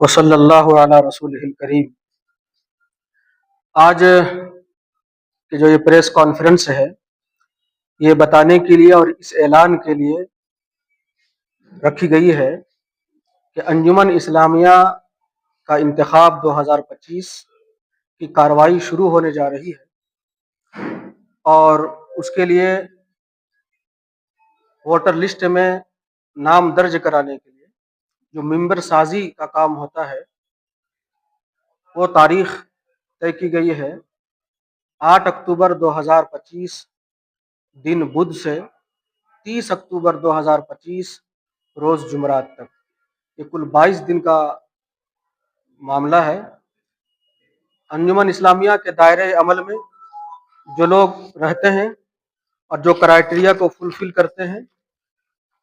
وصلی اللہ علی رسول الکریم۔ آج کی جو یہ پریس کانفرنس ہے، یہ بتانے کے لیے اور اس اعلان کے لیے رکھی گئی ہے کہ انجمن اسلامیہ کا انتخاب 2025 کی کارروائی شروع ہونے جا رہی ہے، اور اس کے لیے ووٹر لسٹ میں نام درج کرانے کے لیے جو ممبر سازی کا کام ہوتا ہے، وہ تاریخ طے کی گئی ہے 8 اکتوبر 2025 دن بدھ سے 30 اکتوبر 2025 روز جمعرات تک۔ یہ کل 22 دن کا معاملہ ہے۔ انجمن اسلامیہ کے دائرۂ عمل میں جو لوگ رہتے ہیں اور جو کرائٹیریا کو فلفل کرتے ہیں،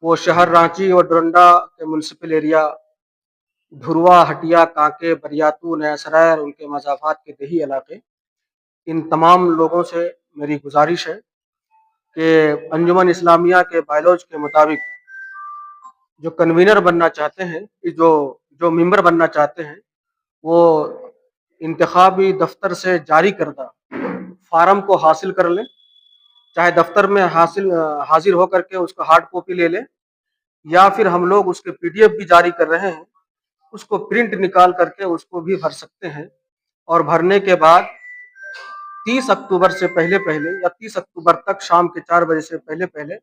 وہ شہر رانچی اور ڈونڈا کے میونسپل ایریا، دھروا، ہٹیا، کانکے، بریاتو، نیا سرائے اور ان کے مضافات کے دیہی علاقے، ان تمام لوگوں سے میری گزارش ہے کہ انجمن اسلامیہ کے بائیلوج کے مطابق جو کنوینر بننا چاہتے ہیں، جو ممبر بننا چاہتے ہیں، وہ انتخابی دفتر سے جاری کردہ فارم کو حاصل کر لیں، چاہے دفتر میں حاضر ہو کر کے اس کا ہارڈ کاپی لے لیں، یا پھر ہم لوگ اس کے PDF بھی جاری کر رہے ہیں، اس کو پرنٹ نکال کر کے اس کو بھی بھر سکتے ہیں۔ اور بھرنے کے بعد 30 اکتوبر سے پہلے یا 30 اکتوبر تک شام کے 4 بجے سے پہلے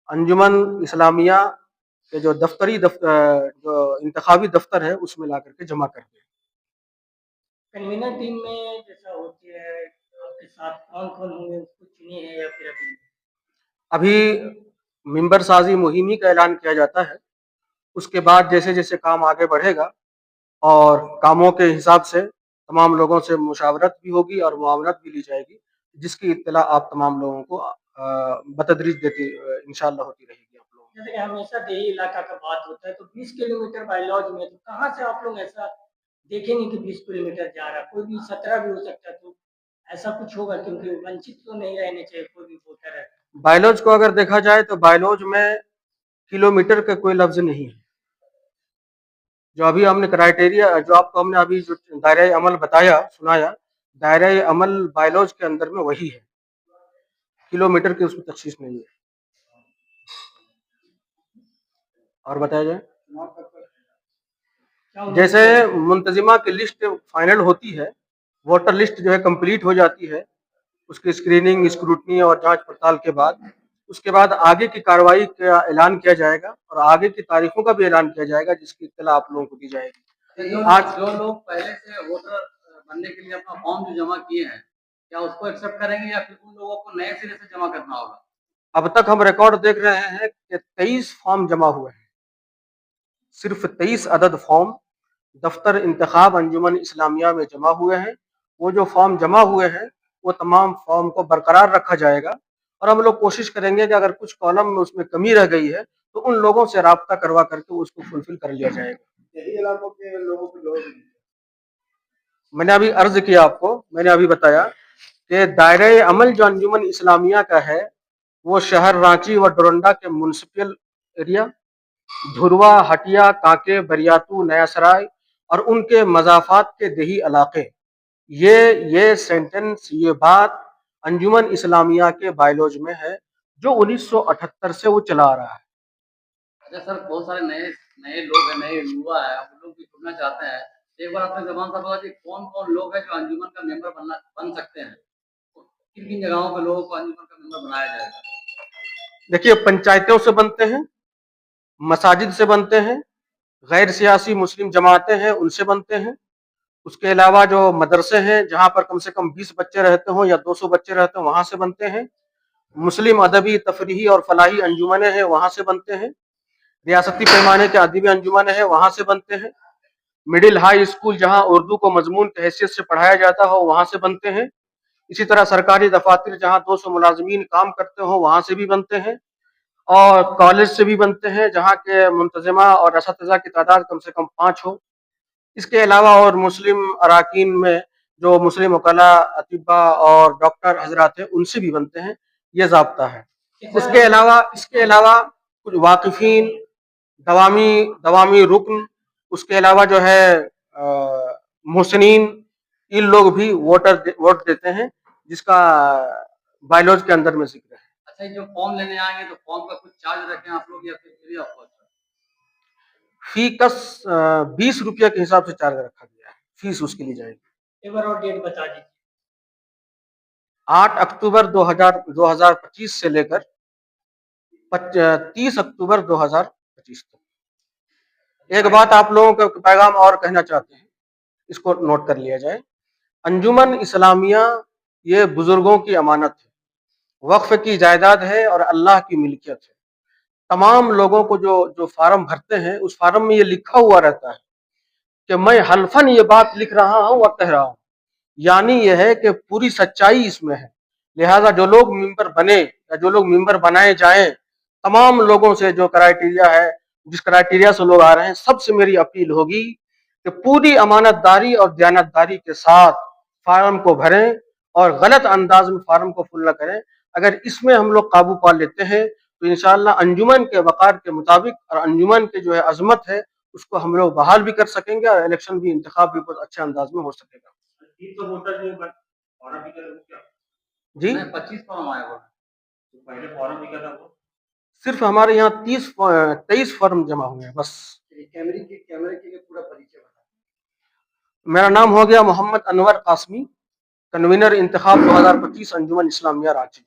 انجمن اسلامیہ کے جو جو انتخابی دفتر ہے اس میں لا کر کے جمع کر دیں۔ کنوینر ٹیم میں جیسا ہوتی ہے، آپ کے ساتھ کون کون ہوں گے، اس کو چنی ہے یا پھر ابھی ممبر سازی مہم کا اعلان کیا جاتا ہے، اس کے بعد جیسے جیسے کام آگے بڑھے گا اور کاموں کے حساب سے تمام لوگوں سے مشاورت بھی ہوگی اور معاونت بھی لی جائے گی، جس کی اطلاع آپ تمام لوگوں کو بتدریج دیتی انشاءاللہ ہوتی رہے گی۔ آپ لوگوں جیسے کہ ہمیشہ دیہی علاقہ کا بات ہوتا ہے، تو 20 کلومیٹر بائیلوج میں تو کہاں سے آپ لوگ ایسا دیکھیں گے کہ 20 کلومیٹر جا رہا ہے؟ کوئی بھی 17 بھی ہو سکتا ہے، تو ایسا کچھ ہوگا، کیونکہ ونچت تو نہیں رہنے چاہیے کوئی بھی ووٹر ہے۔ بائیلوج کو اگر دیکھا جائے تو بائیلوج میں کلومیٹر کا کوئی لفظ نہیں ہے۔ جو ابھی ہم نے کرائٹیریا، جو آپ کو ہم نے ابھی جو دائرۂ عمل سنایا، دائرۂ عمل بائیلوج کے اندر میں وہی ہے، کلومیٹر کی اس میں تخصیص نہیں ہے۔ اور بتایا جائے، جیسے منتظمہ کی لسٹ فائنل ہوتی ہے، ووٹر لسٹ جو ہے کمپلیٹ ہو جاتی ہے، اس کی اسکریننگ، اسکروٹنی اور جانچ پڑتال کے بعد، اس کے بعد آگے کی کارروائی کا اعلان کیا جائے گا اور آگے کی تاریخوں کا بھی اعلان کیا جائے گا، جس کی اطلاع آپ لوگوں کو دی جائے گی۔ آج جو لوگ پہلے سے ووٹر بننے کے لیے اپنا فارم جو جمع کیے ہیں، کیا اس کو ایکسپٹ کریں گے یا پھر ان لوگوں کو نئے سرے سے جمع کرنا ہوگا؟ اب تک ہم ریکارڈ دیکھ رہے ہیں کہ 23 فارم جمع ہوئے ہیں، صرف 23 عدد فارم دفتر انتخاب انجمن اسلامیہ میں جمع ہوئے ہیں۔ وہ جو فارم جمع ہوئے ہیں وہ تمام فارم کو برقرار رکھا جائے گا، اور ہم لوگ کوشش کریں گے کہ اگر کچھ کالم میں اس میں کمی رہ گئی ہے تو ان لوگوں سے رابطہ کروا کر کے اس کو فلفل کر لیا جائے گا۔ یہی علاقوں کے لوگوں کو میں نے ابھی عرض کیا، آپ کو میں نے ابھی بتایا کہ دائرۂ عمل جو انجمن اسلامیہ کا ہے وہ شہر رانچی و ڈورنڈا کے میونسپل ایریا، دھروا، ہٹیا، کانکے، بریاتو، نیا سرائے اور ان کے مضافات کے دیہی علاقے۔ یہ سینٹنس، یہ بات انجمن اسلامیہ کے بائیلوج میں ہے جو 1978 سے وہ چلا آ رہا ہے۔ اچھا سر، بہت سارے نئے لوگ ہیں، نئے یوا ہیں، وہ لوگ بھی جڑنا چاہتے ہیں، ایک بار اپنے زبان سے بتا کہ کون کون لوگ ہیں جو انجمن کا ممبر بن سکتے ہیں، کن کن جگہوں کے لوگوں کو انجمن کا ممبر بنایا جائے گا؟ دیکھیے، پنچایتوں سے بنتے ہیں، مساجد سے بنتے ہیں، غیر سیاسی مسلم جماعتیں ہیں ان سے بنتے ہیں، اس کے علاوہ جو مدرسے ہیں جہاں پر کم سے کم 20 بچے رہتے ہوں یا 200 بچے رہتے ہوں وہاں سے بنتے ہیں، مسلم ادبی، تفریحی اور فلاحی انجمنیں ہیں وہاں سے بنتے ہیں، ریاستی پیمانے کے ادبی انجمنیں ہیں وہاں سے بنتے ہیں، مڈل ہائی اسکول جہاں اردو کو مضمون کی حیثیت سے پڑھایا جاتا ہو وہاں سے بنتے ہیں، اسی طرح سرکاری دفاتر جہاں 200 ملازمین کام کرتے ہوں وہاں سے بھی بنتے ہیں، اور کالج سے بھی بنتے ہیں جہاں کے منتظمہ اور اساتذہ کی تعداد کم سے کم 5 ہو۔ اس کے علاوہ اور مسلم اراکین میں جو مسلم وکلاء، اطباء اور ڈاکٹر حضرات ہیں ان سے بھی بنتے ہیں، یہ ضابطہ ہے۔ اس کے علاوہ کچھ واقفین، دوامی رکن، اس کے علاوہ جو ہے محسنین ان لوگ بھی ووٹ دیتے ہیں، جس کا بائیلوز کے اندر میں ذکر ہے۔ اچھا، یہ جو فارم لینے آئیں گے تو فارم کا کچھ چارج رکھیں آپ لوگ یا پھر فری آف کاسٹ؟ فی کس 20 روپیہ کے حساب سے چارج رکھا گیا ہے، فیس اس کی لی جائے گی۔ ایک بار اور ڈیٹ بتا دیجیے۔ 8 اکتوبر 2025 سے لے کر 30 اکتوبر 2025 تک۔ ایک بات آپ لوگوں کا پیغام اور کہنا چاہتے ہیں، اس کو نوٹ کر لیا جائے۔ انجمن اسلامیہ یہ بزرگوں کی امانت ہے، وقف کی جائیداد ہے اور اللہ کی ملکیت ہے۔ تمام لوگوں کو جو فارم بھرتے ہیں اس فارم میں یہ لکھا ہوا رہتا ہے کہ میں حلفاً یہ بات لکھ رہا ہوں اور کہہ رہا ہوں، یعنی یہ ہے کہ پوری سچائی اس میں ہے۔ لہذا جو لوگ ممبر بنے یا جو لوگ ممبر بنائے جائیں، تمام لوگوں سے جو کرائیٹیریا ہے، جس کرائیٹیریا سے لوگ آ رہے ہیں، سب سے میری اپیل ہوگی کہ پوری امانت داری اور دیانت داری کے ساتھ فارم کو بھریں اور غلط انداز میں فارم کو فل نہ کریں۔ اگر اس میں ہم لوگ قابو پا لیتے ہیں تو انشاءاللہ انجمن کے وقار کے مطابق اور انجمن کے جو ہے عظمت ہے اس کو ہم لوگ بحال بھی کر سکیں گے اور الیکشن بھی، انتخاب بھی بہت اچھے انداز میں ہو سکے گا۔ جی 25 فارم آئے ہوئے، پہلے فارم لکھا تھا وہ صرف ہمارے یہاں 23 فارم جمع ہوئے ہیں بس۔ کیمرے کے لیے پورا پریچے بتا۔ میرا نام ہو گیا محمد انور قاسمی، کنوینر انتخاب 2025 انجمن اسلامیہ رانچی۔